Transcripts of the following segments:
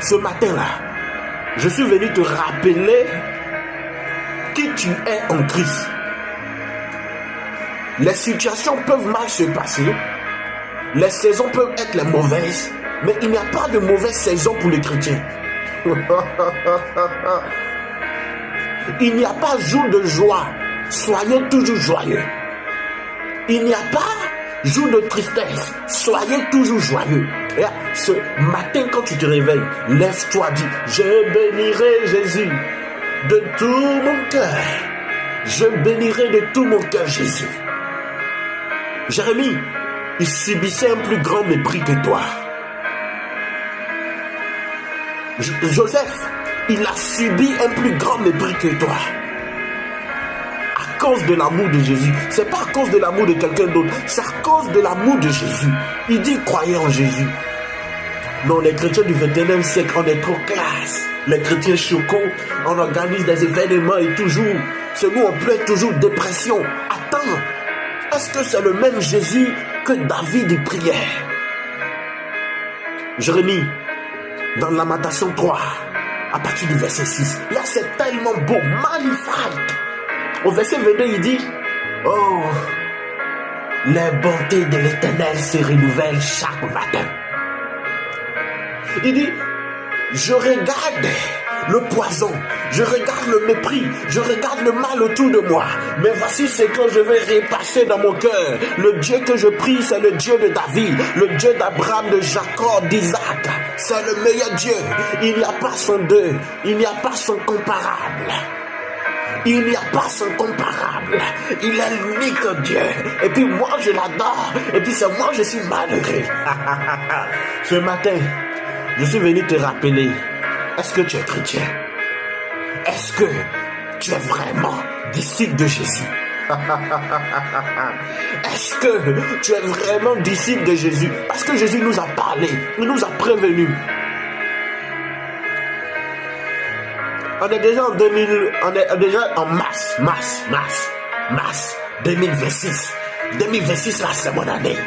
Ce matin-là, je suis venu te rappeler qui tu es en Christ. Les situations peuvent mal se passer, les saisons peuvent être les mauvaises, mais il n'y a pas de mauvaise saison pour les chrétiens. Il n'y a pas jour de joie, soyez toujours joyeux. Il n'y a pas jour de tristesse, soyez toujours joyeux. Et ce matin, quand tu te réveilles, lève-toi, dis, je bénirai Jésus de tout mon cœur. Je bénirai de tout mon cœur Jésus. Jérémie, il subissait un plus grand mépris que toi. Joseph, il a subi un plus grand mépris que toi. À cause de l'amour de Jésus. C'est pas à cause de l'amour de quelqu'un d'autre. C'est à cause de l'amour de Jésus. Il dit croyez en Jésus. Non, les chrétiens du 21e siècle, on est trop classe. Les chrétiens chocos, on organise des événements et toujours, c'est nous on pleure toujours dépression. Attends, est-ce que c'est le même Jésus que David y priait? Jérémie, dans Lamentation 3, à partir du verset 6, là c'est tellement beau, magnifique. Au verset 22, il dit, oh, les bontés de l'Éternel se renouvellent chaque matin. Il dit, je regarde le poison, je regarde le mépris, je regarde le mal autour de moi. Mais voici ce que je vais repasser dans mon cœur. Le Dieu que je prie, c'est le Dieu de David, le Dieu d'Abraham, de Jacob, d'Isaac. C'est le meilleur Dieu. Il n'y a pas son deux, il n'y a pas son comparable. Il n'y a pas son comparable. Il est l'unique Dieu. Et puis moi, je l'adore. Et puis c'est moi, je suis malheureux. Ce matin, je suis venu te rappeler, est-ce que tu es chrétien? Est-ce que tu es vraiment disciple de Jésus? Est-ce que tu es vraiment disciple de Jésus? Parce que Jésus nous a parlé, il nous a prévenus. On est déjà en 2000, on est déjà en mars 2026. 2026 là, c'est mon année.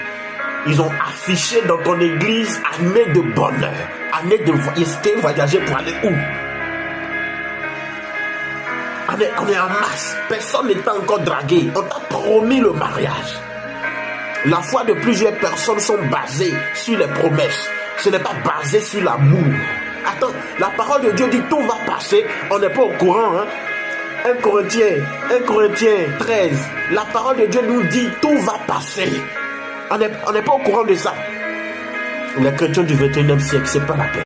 Ils ont affiché dans ton église année de bonheur, année de voyager pour aller où? On est en masse, personne n'est pas encore dragué, on t'a promis le mariage. La foi de plusieurs personnes sont basées sur les promesses, ce n'est pas basé sur l'amour. Attends, la parole de Dieu dit tout va passer, on n'est pas au courant, hein? 1 Corinthiens 13, la parole de Dieu nous dit tout va passer. On n'est pas au courant de ça. Les chrétiens du 21e siècle, c'est pas la peine.